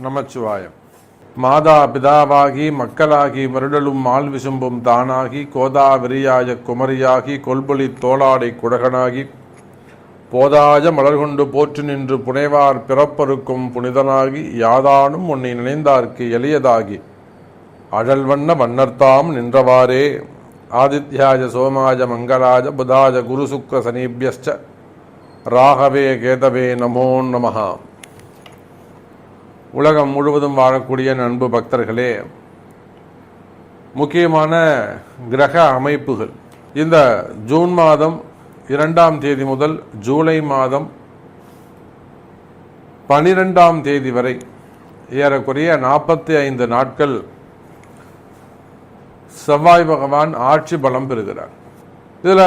நமச்சிவாயம். மாதா பிதாவாகி மக்களாகி மருடலும் mall விசும்பும் தானாகி கோதா விரியாய குமரியாகி கொல்பொலி தோளாடை குடகனாகி போதாய மலர்கொண்டு போற்று நின்று புனைவார் பிறப்பருக்கும் புனிதனாகி யாதானும் உன்னை நினைந்தார்க்கு எளியதாகி அழல்வண்ண வண்ணர்த்தாம் நின்றவாறே. ஆதித்யாய சோமாய மங்களாய புதாய குரு சுக்ர சனீபியஸ்ச ராகவே கேதவே நமோ நமஹா. உலகம் முழுவதும் வாழக்கூடிய அன்பு பக்தர்களே, முக்கியமான கிரக அமைப்புகள் இந்த ஜூன் மாதம் 2ஆம் தேதி முதல் ஜூலை மாதம் 12ஆம் தேதி வரை ஏறக்குறைய 45 நாட்கள் செவ்வாய் பகவான் ஆட்சி பலம் பெறுகிறார். இதில்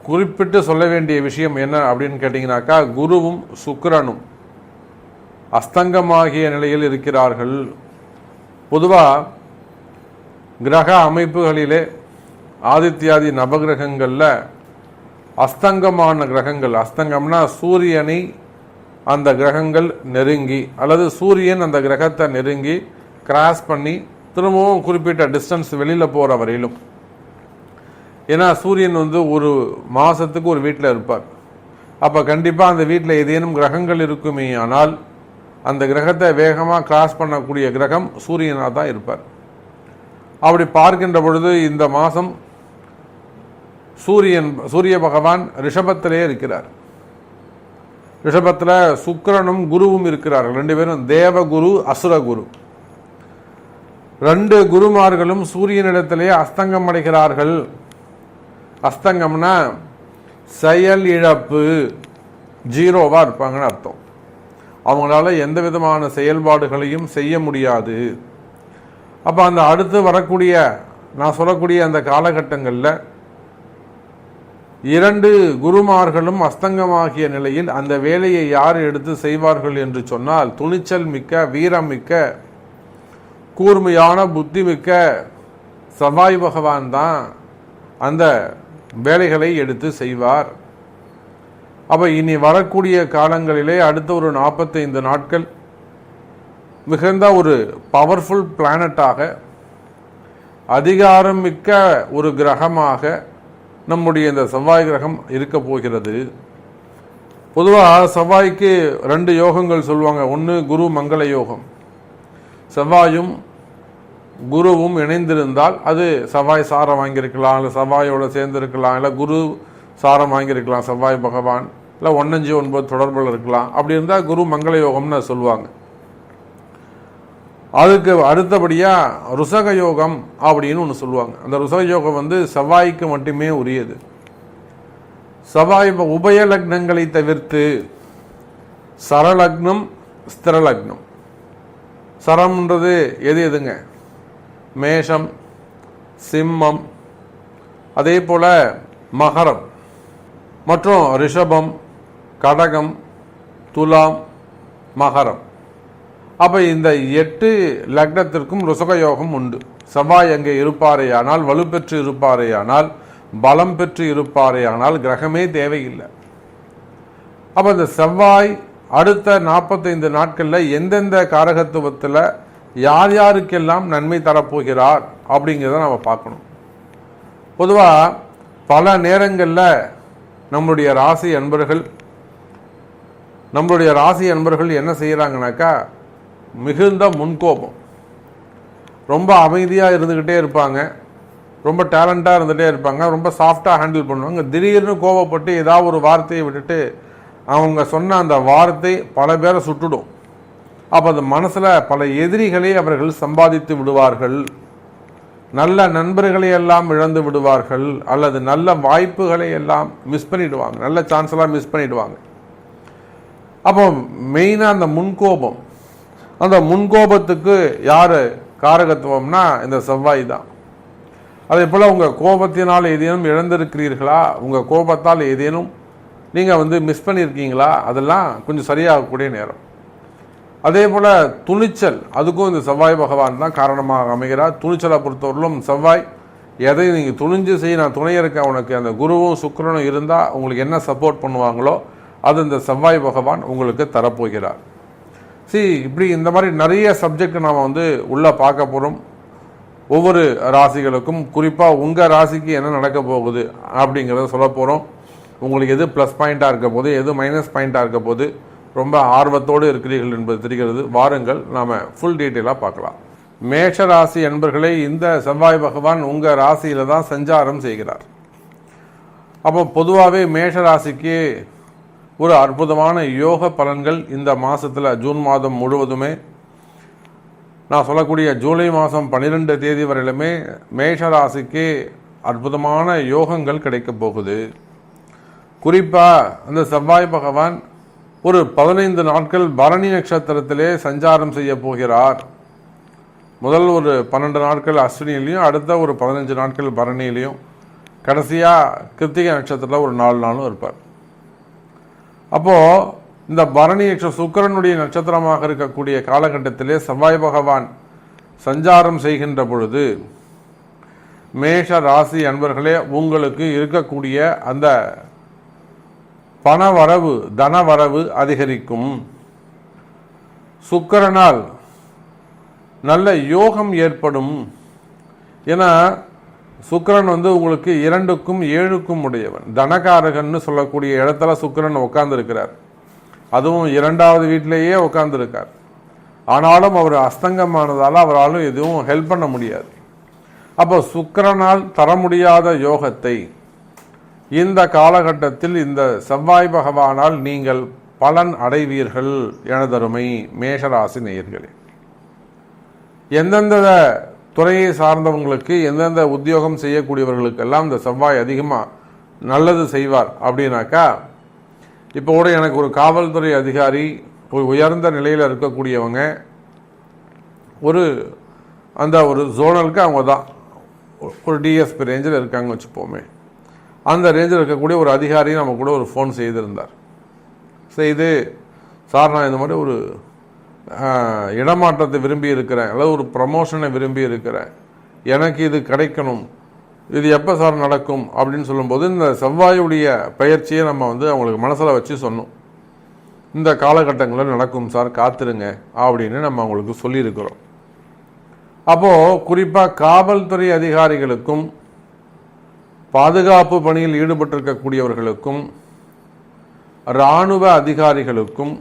குறிப்பிட்டு சொல்ல வேண்டிய விஷயம் என்ன அப்படின்னு கேட்டிங்கனாக்கா, குருவும் சுக்கிரனும் அஸ்தங்கமாகிய நிலையில் இருக்கிறார்கள். பொதுவாக கிரக அமைப்புகளிலே ஆதித்யாதி நவகிரகங்களில் அஸ்தங்கமான கிரகங்கள், அஸ்தங்கம்னா சூரியனை அந்த கிரகங்கள் நெருங்கி அல்லது சூரியன் அந்த கிரகத்தை நெருங்கி கிராஸ் பண்ணி திரும்பவும் குறிப்பிட்ட டிஸ்டன்ஸ் வெளியில் போகிற வரையிலும். ஏன்னா சூரியன் ஒரு மாதத்துக்கு ஒரு வீட்டில் இருப்பார். அப்போ கண்டிப்பாக அந்த வீட்டில் ஏதேனும் கிரகங்கள் இருக்குமே ஆனால் அந்த கிரகத்தை வேகமாக கிராஸ் பண்ணக்கூடிய கிரகம் சூரியனாக தான் இருப்பார். அப்படி பார்க்கின்ற பொழுது இந்த மாதம் சூரிய பகவான் ரிஷபத்திலே இருக்கிறார். ரிஷபத்தில் சுக்கிரனும் குருவும் இருக்கிறார்கள். 2 பேரும் தேவகுரு அசுரகுரு. 2 குருமார்களும் சூரியனிடத்திலே அஸ்தங்கம் அடைகிறார்கள். அஸ்தங்கம்னா செயல் இழப்பு, ஜீரோவா இருப்பாங்கன்னு அர்த்தம். அவங்களால எந்த விதமான செயல்பாடுகளையும் செய்ய முடியாது. அப்போ அந்த அடுத்து வரக்கூடிய நான் சொல்லக்கூடிய அந்த காலகட்டங்களில் 2 குருமார்களும் அஸ்தங்கமாகிய நிலையில் அந்த வேலையை யார் எடுத்து செய்வார்கள் என்று சொன்னால், துணிச்சல் மிக்க, வீரம் மிக்க, கூர்மையான புத்தி மிக்க செவ்வாய் பகவான் தான் அந்த வேலைகளை எடுத்து செய்வார். அப்போ இனி வரக்கூடிய காலங்களிலே அடுத்த ஒரு 45 நாட்கள் மிகுந்த ஒரு பவர்ஃபுல் பிளானட்டாக, அதிகாரம் மிக்க ஒரு கிரகமாக நம்முடைய இந்த செவ்வாய் கிரகம் இருக்க போகிறது. பொதுவாக செவ்வாய்க்கு 2 யோகங்கள் சொல்லுவாங்க. ஒன்று குரு மங்கள யோகம். செவ்வாயும் குருவும் இணைந்திருந்தால் அது செவ்வாய் சாரம் வாங்கியிருக்கலாம், இல்லை செவ்வாயோடு சேர்ந்திருக்கலாம், இல்லை குரு சாரம் வாங்கியிருக்கலாம் செவ்வாய் பகவான், இல்லை 159 தொடர்பில் இருக்கலாம். அப்படி இருந்தால் குரு மங்கள யோகம்னு சொல்லுவாங்க. அதுக்கு அடுத்தபடியாக ருசக யோகம் அப்படின்னு ஒன்று சொல்லுவாங்க. அந்த ருசக யோகம் செவ்வாய்க்கு மட்டுமே உரியது. செவ்வாய் உபய லக்னங்களை தவிர்த்து சரலக்னம், ஸ்திரலக்னம். சரம்ன்றது எதுங்க? மேஷம், சிம்மம், அதே போல மகரம் மற்றும் ரிஷபம், கடகம், துலாம், மகரம். அப்போ இந்த 8 லக்னத்திற்கும் ருசக யோகம் உண்டு. செவ்வாய் அங்கே இருப்பாரேயானால், வலுப்பெற்று இருப்பாரேயானால், பலம் பெற்று இருப்பாரேயானால் கிரகமே தேவையில்லை. அப்போ இந்த செவ்வாய் அடுத்த 45 நாட்களில் எந்தெந்த காரகத்துவத்தில் யார் யாருக்கெல்லாம் நன்மை தரப்போகிறார் அப்படிங்கிறத நம்ம பார்க்கணும். பொதுவாக பல நேரங்களில் நம்மளுடைய ராசி அன்பர்கள் என்ன செய்கிறாங்கனாக்கா, மிகுந்த முன்கோபம், ரொம்ப அமைதியாக இருந்துக்கிட்டே இருப்பாங்க, ரொம்ப டேலண்டாக இருந்துகிட்டே இருப்பாங்க, ரொம்ப சாஃப்டாக ஹேண்டில் பண்ணுவாங்க. திடீர்னு கோபப்பட்டு ஏதாவது ஒரு வார்த்தையை விட்டுட்டு அவங்க சொன்ன அந்த வார்த்தை பல பேரை சுட்டுடும். அப்போ அந்த மனசில் பல எதிரிகளை அவர்கள் சம்பாதித்து விடுவார்கள். நல்ல நண்பர்களை எல்லாம் இழந்து விடுவார்கள், அல்லது நல்ல வாய்ப்புகளை எல்லாம் மிஸ் பண்ணிடுவாங்க, நல்ல சான்ஸ் எல்லாம் மிஸ் பண்ணிடுவாங்க. அப்போ மெயினாக அந்த முன்கோபம், அந்த முன்கோபத்துக்கு யார் காரகத்துவம்னா இந்த செவ்வாய் தான். அதே போல் உங்கள் கோபத்தினால் ஏதேனும் இழந்திருக்கிறீர்களா, உங்கள் கோபத்தால் ஏதேனும் நீங்கள் மிஸ் பண்ணியிருக்கீங்களா, அதெல்லாம் கொஞ்சம் சரியாகக்கூடிய நேரம். அதே போல் துணிச்சல், அதுக்கும் இந்த செவ்வாய் பகவான் தான் காரணமாக அமைகிறார். துணிச்சலை பொறுத்தவரையிலும் செவ்வாய் எதை நீங்கள் துணிஞ்சு செய்ய, நான் துணை இருக்க உனக்கு, அந்த குருவும் சுக்கிரனும் இருந்தால் உங்களுக்கு என்ன சப்போர்ட் பண்ணுவாங்களோ அது இந்த செவ்வாய் பகவான் உங்களுக்கு தரப்போகிறார். இப்படி இந்த மாதிரி நிறைய சப்ஜெக்ட் நாம் உள்ள பார்க்க போகிறோம். ஒவ்வொரு ராசிகளுக்கும் குறிப்பாக உங்கள் ராசிக்கு என்ன நடக்க போகுது அப்படிங்கிறத சொல்ல போகிறோம். உங்களுக்கு எது ப்ளஸ் பாயிண்ட்டாக இருக்க போது, எது மைனஸ் பாயிண்ட்டாக இருக்க போது ரொம்ப ஆர்வத்தோடு இருக்கிறீர்கள் என்பது தெரிகிறது. வாருங்கள் நாம் ஃபுல் டீட்டெயிலாக பார்க்கலாம். மேஷ ராசி என்பர்களே, இந்த செவ்வாய் பகவான் உங்கள் ராசியில் தான் சஞ்சாரம் செய்கிறார். அப்போ பொதுவாகவே மேஷ ராசிக்கு ஒரு அற்புதமான யோக பலன்கள் இந்த மாதத்தில் ஜூன் மாதம் முழுவதுமே, நான் சொல்லக்கூடிய ஜூலை மாதம் 12 தேதி வரையிலுமே மேஷ ராசிக்கு அற்புதமான யோகங்கள் கிடைக்க போகுது. குறிப்பாக அந்த செவ்வாய் பகவான் ஒரு 15 நாட்கள் பரணி நட்சத்திரத்திலே சஞ்சாரம் செய்ய போகிறார். முதல் ஒரு 12 நாட்கள் அஸ்வினிலையும், அடுத்த ஒரு 15 நாட்கள் பரணியிலையும், கடைசியாக கிருத்திகை நட்சத்திரத்தில் ஒரு 4 நாளும் இருப்பார். அப்போது இந்த பரணி சுக்கிரனுடைய நட்சத்திரமாக இருக்கக்கூடிய காலகட்டத்திலே செவ்வாய் பகவான் சஞ்சாரம் செய்கின்ற பொழுது மேஷ ராசி அன்பர்களே, உங்களுக்கு இருக்கக்கூடிய அந்த பணவரவு, தனவரவு அதிகரிக்கும். சுக்கிரனால் நல்ல யோகம் ஏற்படும். ஏன்னா சுக்கிரன் உங்களுக்கு 2க்கும் 7க்கும் உடையவன், தனகாரகன்னு சொல்லக்கூடிய இடத்துல சுக்கிரன் உட்கார்ந்து இருக்கிறார். அதுவும் 2வது வீட்டிலேயே உட்கார்ந்து இருக்கார். ஆனாலும் அவர் அஸ்தங்கமானதால் அவராலும் எதுவும் ஹெல்ப் பண்ண முடியாது. அப்போ சுக்கிரனால் தர முடியாத யோகத்தை இந்த காலகட்டத்தில் இந்த செவ்வாய் பகவானால் நீங்கள் பலன் அடைவீர்கள் எனதருமை மேஷராசி நேயர்களே. எந்தெந்த துறையை சார்ந்தவங்களுக்கு, எந்தெந்த உத்தியோகம் செய்யக்கூடியவர்களுக்கெல்லாம் இந்த செவ்வாய் அதிகமாக நல்லது செய்வார் அப்படின்னாக்கா, இப்போ கூட எனக்கு ஒரு காவல்துறை அதிகாரி, உயர்ந்த நிலையில் இருக்கக்கூடியவங்க, ஒரு ஜோனலுக்கு அவங்க தான் ஒரு டிஎஸ்பி ரேஞ்சில் இருக்காங்க வச்சுப்போமே. அந்த ரேஞ்சில் இருக்கக்கூடிய ஒரு அதிகாரி நம்ம கூட ஒரு ஃபோன் செய்திருந்தார். செய்து, சார் நான் இந்த மாதிரி ஒரு இடமாற்றத்தை விரும்பி இருக்கிறேன், அல்லது ஒரு ப்ரமோஷனை விரும்பி இருக்கிறேன், எனக்கு இது கிடைக்கணும், இது எப்போ சார் நடக்கும் அப்படின்னு சொல்லும்போது இந்த செவ்வாயுடைய பயிற்சியை நம்ம அவங்களுக்கு மனசில் வச்சு சொன்னோம். இந்த காலகட்டங்களில் நடக்கும் சார், காத்துருங்க அப்படின்னு நம்ம அவங்களுக்கு சொல்லியிருக்கிறோம். அப்போது குறிப்பாக காவல்துறை அதிகாரிகளுக்கும், பாதுகாப்பு பணியில் ஈடுபட்டிருக்கக்கூடியவர்களுக்கும், இராணுவ அதிகாரிகளுக்கும்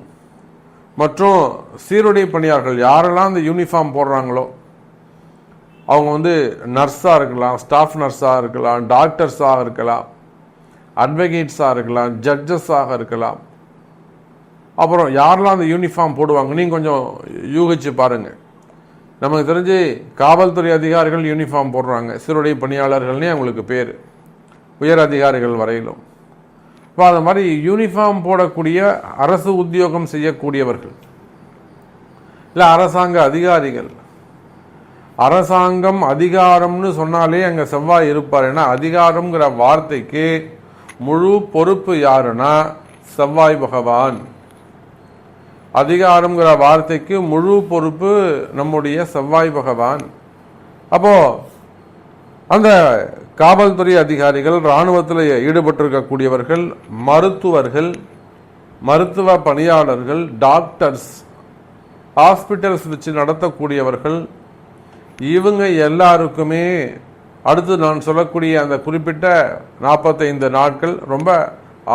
மற்றும் சீருடை பணியாளர்கள் யாரெல்லாம் இந்த யூனிஃபார்ம் போடுறாங்களோ அவங்க நர்ஸாக இருக்கலாம், ஸ்டாஃப் நர்ஸாக இருக்கலாம், டாக்டர்ஸாக இருக்கலாம், அட்வொகேட்ஸாக இருக்கலாம், ஜட்ஜஸாக இருக்கலாம். அப்புறம் யாரெல்லாம் அந்த யூனிஃபார்ம் போடுவாங்க நீங்கள் கொஞ்சம் யூகிச்சு பாருங்கள். நமக்கு தெரிஞ்சு காவல்துறை அதிகாரிகள் யூனிஃபார்ம் போடுறாங்க, சீருடை பணியாளர்கள்னே அவங்களுக்கு பேர், உயர் அதிகாரிகள் வரையிலும். இப்போ அது மாதிரி யூனிஃபார்ம் போடக்கூடிய அரசு உத்தியோகம் செய்யக்கூடியவர்கள், இல்லை அரசாங்க அதிகாரிகள். அரசாங்கம் அதிகாரம்னு சொன்னாலே அங்கே செவ்வாய் இருப்பார். ஏன்னா அதிகாரம்ங்கிற வார்த்தைக்கு முழு பொறுப்பு யாருன்னா செவ்வாய் பகவான். அதிகாரம்ங்கிற வார்த்தைக்கு முழு பொறுப்பு நம்முடைய செவ்வாய் பகவான். அப்போ அந்த காவல்துறை அதிகாரிகள், இராணுவத்தில் ஈடுபட்டிருக்கக்கூடியவர்கள், மருத்துவர்கள், மருத்துவ பணியாளர்கள், டாக்டர்ஸ், ஹாஸ்பிட்டல்ஸ் வச்சு நடத்தக்கூடியவர்கள், இவங்க எல்லாருக்குமே அடுத்து நான் சொல்லக்கூடிய அந்த குறிப்பிட்ட 45 நாட்கள் ரொம்ப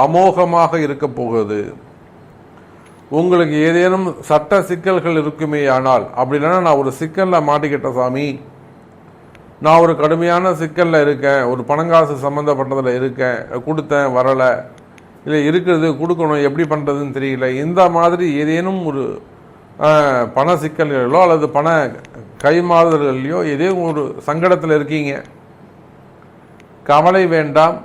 அமோகமாக இருக்க போகுது. உங்களுக்கு ஏதேனும் சட்ட சிக்கல்கள் இருக்குமே ஆனால், அப்படி இல்லைன்னா நான் ஒரு சிக்கலில் மாட்டிக்கிட்ட சாமி, நான் ஒரு கடுமையான சிக்கலில் இருக்கேன், ஒரு பணங்காசு சம்மந்தப்பட்டதில் இருக்கேன், கொடுத்தேன் வரலை, இல்லை இருக்கிறது கொடுக்கணும் எப்படி பண்ணுறதுன்னு தெரியல, இந்த மாதிரி ஏதேனும் ஒரு பண சிக்கல்களோ அல்லது பண கைமாறுதல்களையோ ஏதேனும் ஒரு சங்கடத்தில் இருக்கீங்க, கவலை வேண்டாம்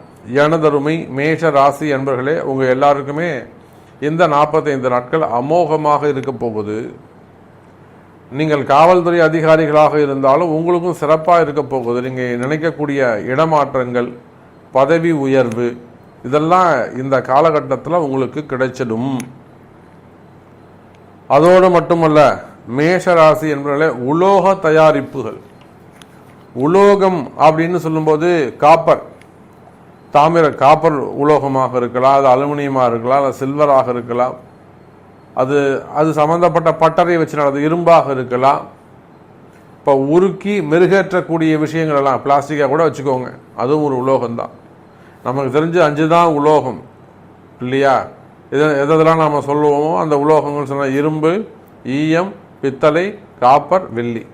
எனதருமை மேஷ ராசி என்பர்களே. உங்கள் எல்லாருக்குமே இந்த 45 நாட்கள் அமோகமாக இருக்க போகுது. நீங்கள் காவல்துறை அதிகாரிகளாக இருந்தாலும் உங்களுக்கும் சிறப்பாக இருக்க போகுது. நீங்கள் நினைக்கக்கூடிய இடமாற்றங்கள், பதவி உயர்வு, இதெல்லாம் இந்த காலகட்டத்தில் உங்களுக்கு கிடைச்சிடும். அதோடு மட்டுமல்ல, மேஷ ராசி என்பவர்களே, உலோக தயாரிப்புகள், உலோகம் அப்படின்னு சொல்லும்போது காப்பர், காப்பர் உலோகமாக இருக்கலாம், அது அலுமினியமாக இருக்கலாம், அது சில்வராக இருக்கலாம், அது அது சம்மந்தப்பட்ட பட்டறை வச்சு நடந்தது, இரும்பாக இருக்கலாம். இப்போ உருக்கி மெருகேற்றக்கூடிய விஷயங்கள் எல்லாம் பிளாஸ்டிக்காக கூட வச்சுக்கோங்க, அதுவும் ஒரு உலோகம்தான். நமக்கு தெரிஞ்சு 5 தான் உலோகம் இல்லையா? எதெல்லாம் நம்ம சொல்லுவோமோ அந்த உலோகங்கள் சொன்னால் இரும்பு, ஈயம், பித்தளை, காப்பர், வெள்ளி.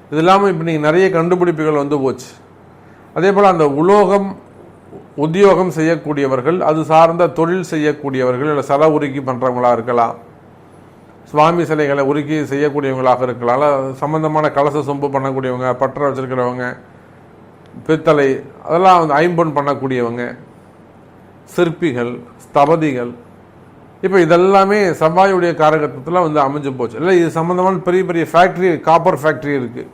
இது இல்லாமல் இப்போ நீங்கள் நிறைய கண்டுபிடிப்புகள் வந்து போச்சு. அதே போல் அந்த உலோகம் உத்தியோகம் செய்யக்கூடியவர்கள், அது சார்ந்த தொழில் செய்யக்கூடியவர்கள், இல்லை சிலை உருக்கி பண்ணுறவங்களாக இருக்கலாம், சுவாமி சிலைகளை உருக்கி செய்யக்கூடியவங்களாக இருக்கலாம், சம்பந்தமான கலச சொம்பு பண்ணக்கூடியவங்க, பற்ற வச்சிருக்கிறவங்க, பித்தளை அதெல்லாம் வந்து ஐம்பொன் பண்ணக்கூடியவங்க, சிற்பிகள், ஸ்தபதிகள். இப்போ இதெல்லாமே செவ்வாயுடைய காரகத்தில் வந்து அமைஞ்சு போச்சு. இல்லை இது சம்மந்தமான பெரிய பெரிய ஃபேக்ட்ரி, காப்பர் ஃபேக்ட்ரி இருக்குது.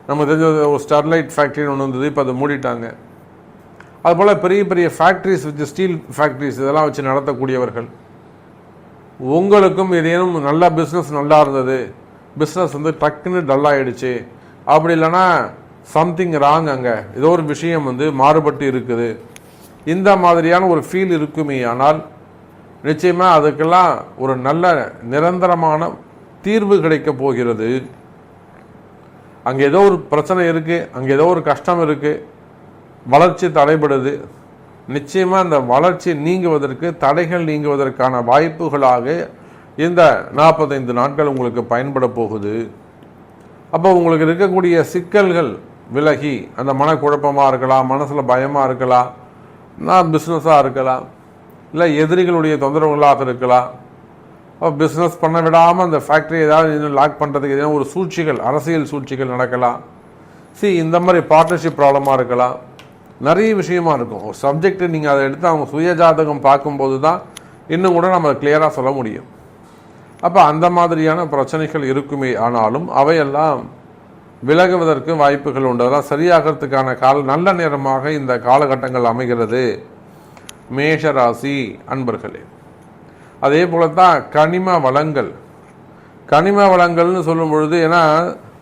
நம்ம தெரிஞ்ச ஒரு ஸ்டெர்லைட் ஃபேக்ட்ரின்னு ஒன்று வந்தது, இப்போ அதை மூடிட்டாங்க. அதுபோல் பெரிய பெரிய ஃபேக்ட்ரிஸ் வச்சு, ஸ்டீல் ஃபேக்ட்ரிஸ் இதெல்லாம் வச்சு நடத்தக்கூடியவர்கள். உங்களுக்கும் ஏதேனும் நல்ல பிஸ்னஸ் நல்லா இருந்தது, பிஸ்னஸ் வந்து டக்குன்னு டல்லாகிடுச்சு, அப்படி இல்லைன்னா சம்திங் ராங், அங்கே ஏதோ ஒரு விஷயம் வந்து மாறுபட்டு இருக்குது, இந்த மாதிரியான ஒரு ஃபீல் இருக்குமே ஆனால் நிச்சயமாக அதுக்கெல்லாம் ஒரு நல்ல நிரந்தரமான தீர்வு கிடைக்க போகிறது. அங்கே ஏதோ ஒரு பிரச்சனை இருக்குது, அங்கே ஏதோ ஒரு கஷ்டம் இருக்குது, வளர்ச்சி தடைபடுது. நிச்சயமாக அந்த வளர்ச்சி நீங்குவதற்கு, தடைகள் நீங்குவதற்கான வாய்ப்புகளாக இந்த 45 நாட்கள் உங்களுக்கு பயன்பட போகுது. அப்போ உங்களுக்கு இருக்கக்கூடிய சிக்கல்கள் விலகி, அந்த மனக்குழப்பமாக இருக்கலாம், மனசில் பயமாக இருக்கலாம், நான் பிஸ்னஸாக இருக்கலாம், இல்லை எதிரிகளுடைய தொந்தரவுகளாக இருக்கலாம், பிஸ்னஸ் பண்ண விடாமல் அந்த ஃபேக்ட்ரி ஏதாவது இன்னும் லாக் பண்ணுறதுக்கு எதுனா ஒரு சூழ்ச்சிகள், அரசியல் சூழ்ச்சிகள் நடக்கலாம். இந்த மாதிரி பார்ட்னர்ஷிப் ப்ராப்ளமாக இருக்கலாம், நிறைய விஷயமா இருக்கும். ஒரு சப்ஜெக்ட் நீங்கள் அதை எடுத்து அவங்க சுயஜாதகம் பார்க்கும்போது தான் இன்னும் கூட நம்ம கிளியராக சொல்ல முடியும். அப்போ அந்த மாதிரியான பிரச்சனைகள் இருக்குமே ஆனாலும் அவையெல்லாம் விலகுவதற்கு வாய்ப்புகள் உண்டு. அதெல்லாம் சரியாகிறதுக்கான நல்ல நேரமாக இந்த காலகட்டங்கள் அமைகிறது மேஷராசி அன்பர்களே. அதே போல தான் கனிம வளங்கள்னு சொல்லும் பொழுது, ஏன்னா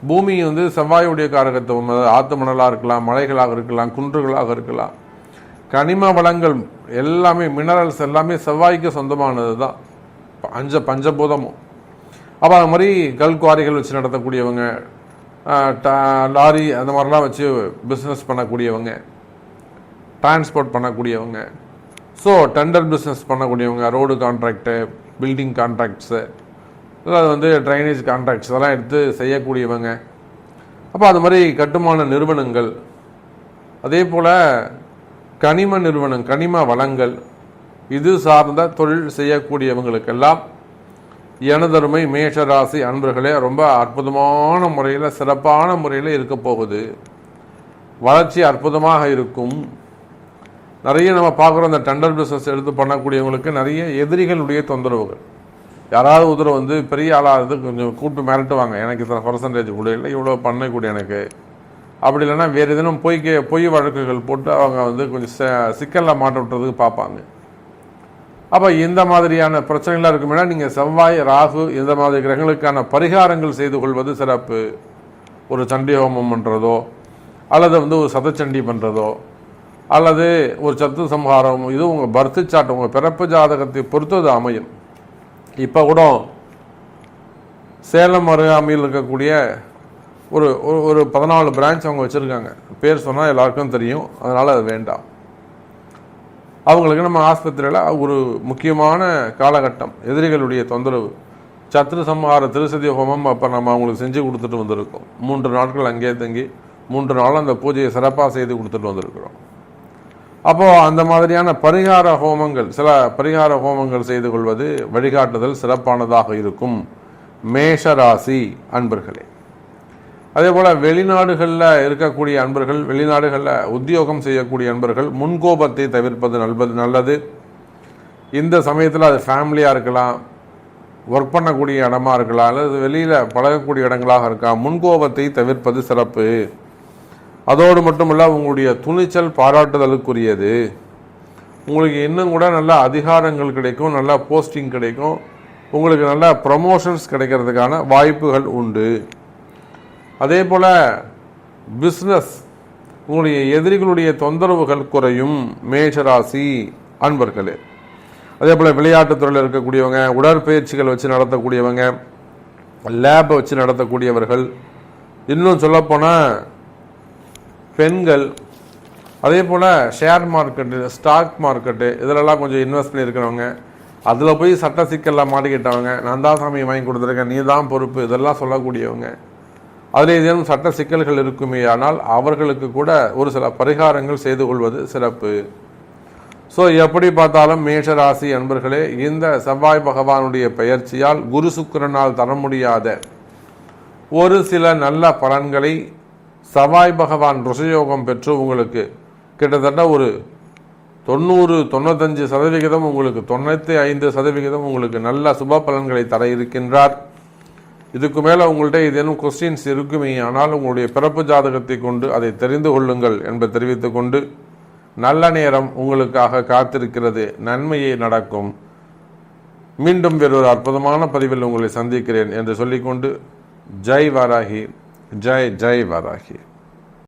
பூமி வந்து செவ்வாயுடைய காரகத்துவம், ஆத்து மணலாக இருக்கலாம், மலைகளாக இருக்கலாம், குன்றுகளாக இருக்கலாம். கனிம வளங்கள் எல்லாமே, மினரல்ஸ் எல்லாமே செவ்வாய்க்கு சொந்தமானது தான், பஞ்சபூதமும். அப்போ அது மாதிரி கல்குவாரிகள் வச்சு நடத்தக்கூடியவங்க, லாரி அந்த மாதிரிலாம் வச்சு பிஸ்னஸ் பண்ணக்கூடியவங்க, டிரான்ஸ்போர்ட் பண்ணக்கூடியவங்க, ஸோ டெண்டர் பிஸ்னஸ் பண்ணக்கூடியவங்க, ரோடு கான்ட்ராக்டு, பில்டிங் கான்ட்ராக்ட்ஸு, அது வந்து ட்ரைனேஜ் கான்ட்ராக்ட்ஸ் அதெல்லாம் எடுத்து செய்யக்கூடியவங்க. அப்போ அது மாதிரி கட்டுமான நிறுவனங்கள், அதே போல் கனிம நிறுவனம், கனிம வளங்கள், இது சார்ந்த தொழில் செய்யக்கூடியவங்களுக்கெல்லாம் எனதருமை மேஷராசி அன்பர்களே ரொம்ப அற்புதமான முறையில், சிறப்பான முறையில் இருக்க போகுது. வளர்ச்சி அற்புதமாக இருக்கும். நிறைய நம்ம பார்க்குறோம், இந்த டெண்டர் பிஸ்னஸ் எடுத்து பண்ணக்கூடியவங்களுக்கு நிறைய எதிரிகளுடைய தொந்தரவுகள். யாராவது ஒருத்தர் வந்து பெரிய ஆளாகிறது கொஞ்சம் கூப்பிட்டு மிரட்டுவாங்க, எனக்கு இத்தனை பர்சன்டேஜ் கூட இல்லை, இவ்வளோ பண்ணக்கூடிய எனக்கு, அப்படி இல்லைன்னா வேறு எதுவும் பொய் வழக்குகள் போட்டு அவங்க வந்து கொஞ்சம் சிக்கலில் மாட்ட விட்டுறதுக்கு பார்ப்பாங்க. அப்போ இந்த மாதிரியான பிரச்சனைகளாக இருக்குமே, நீங்கள் செவ்வாய், ராகு இந்த மாதிரி கிரகங்களுக்கான பரிகாரங்கள் செய்து கொள்வது சிறப்பு. ஒரு சண்டி ஹோமம் பண்ணுறதோ, அல்லது வந்து ஒரு சதச்சண்டி பண்ணுறதோ, அல்லது ஒரு சத்து சம்ஹாரம், இது உங்கள் பர்த் சார்ட், உங்கள் பிறப்பு ஜாதகத்தை பொறுத்தது அமையும். இப்போ கூட சேலம் அருகாமையில் இருக்கக்கூடிய ஒரு 14 பிரான்ச் அவங்க வச்சுருக்காங்க. பேர் சொன்னால் எல்லாருக்கும் தெரியும், அதனால் அது வேண்டாம். அவங்களுக்கு நம்ம ஆஸ்பத்திரியில் ஒரு முக்கியமான காலகட்டம், எதிரிகளுடைய தொந்தரவு, சத்ரு சம்ஹார திருசதி ஹோமம் அப்போ நம்ம அவங்களுக்கு செஞ்சு கொடுத்துட்டு வந்திருக்கோம். 3 நாட்கள் அங்கேயே தங்கி 3 நாளும் அந்த பூஜையை சிறப்பாக செய்து கொடுத்துட்டு வந்திருக்கிறோம். அப்போது அந்த மாதிரியான பரிகார ஹோமங்கள், சில பரிகார ஹோமங்கள் செய்து கொள்வது வழிகாட்டுதல் சிறப்பானதாக இருக்கும் மேஷராசி அன்பர்களே. அதே போல் வெளிநாடுகளில் இருக்கக்கூடிய அன்பர்கள், வெளிநாடுகளில் உத்தியோகம் செய்யக்கூடிய அன்பர்கள் முன்கோபத்தை தவிர்ப்பது நல்லது. இந்த சமயத்தில் அது ஃபேமிலியாக இருக்கலாம், ஒர்க் பண்ணக்கூடிய இடமா இருக்கலாம், அல்லது வெளியில் பழகக்கூடிய இடங்களாக இருக்கலாம், முன்கோபத்தை தவிர்ப்பது சிறப்பு. அதோடு மட்டுமல்ல, உங்களுடைய துணிச்சல் பாராட்டுதலுக்குரியது. உங்களுக்கு இன்னும் கூட நல்ல அதிகாரங்கள் கிடைக்கும், நல்ல போஸ்டிங் கிடைக்கும், உங்களுக்கு நல்ல ப்ரமோஷன்ஸ் கிடைக்கிறதுக்கான வாய்ப்புகள் உண்டு. அதே போல் பிஸ்னஸ், உங்களுடைய எதிரிகளுடைய தொந்தரவுகள் குறையும் மேஷராசி அன்பர்களே. அதே போல் விளையாட்டுத்துறையில் இருக்கக்கூடியவங்க, உடற்பயிற்சிகள் வச்சு நடத்தக்கூடியவங்க, லேபை வச்சு நடத்தக்கூடியவர்கள், இன்னும் சொல்லப்போனால் பெண்கள், அதே போல் ஷேர் மார்க்கெட்டு, ஸ்டாக் மார்க்கெட்டு இதிலெல்லாம் கொஞ்சம் இன்வெஸ்ட் பண்ணியிருக்கிறவங்க, அதில் போய் சட்ட சிக்கலில் மாட்டிக்கிட்டவங்க, நான் தான் சாமி வாங்கி கொடுத்துருக்கேன், நீ தான் பொறுப்பு, இதெல்லாம் சொல்லக்கூடியவங்க, அதில் ஏதேனும் சட்ட சிக்கல்கள் இருக்குமே ஆனால் அவர்களுக்கு கூட ஒரு சில பரிகாரங்கள் செய்து கொள்வது சிறப்பு. ஸோ எப்படி பார்த்தாலும் மேஷ ராசி அன்பர்களே, இந்த செவ்வாய் பகவானுடைய பெயர்ச்சியால் குரு சுக்கிரனால் தர முடியாத ஒரு சில நல்ல பலன்களை செவ்வாய் பகவான் ருஷயோகம் பெற்று உங்களுக்கு கிட்டத்தட்ட ஒரு 90-95% உங்களுக்கு 95% உங்களுக்கு நல்ல சுப பலன்களை தர இருக்கின்றார். இதுக்கு மேலே உங்கள்கிட்ட ஏதேனும் கொஸ்டின்ஸ் இருக்குமே ஆனால் உங்களுடைய பிறப்பு ஜாதகத்தை கொண்டு அதை தெரிந்து கொள்ளுங்கள் என்பதை தெரிவித்துக் கொண்டு, நல்ல நேரம் உங்களுக்காக காத்திருக்கிறது, நன்மையே நடக்கும். மீண்டும் வேறொரு அற்புதமான பதிவில் உங்களை சந்திக்கிறேன் என்று சொல்லிக்கொண்டு, ஜெய் வாராகி, ஜெய் ஜெய் வாராகி.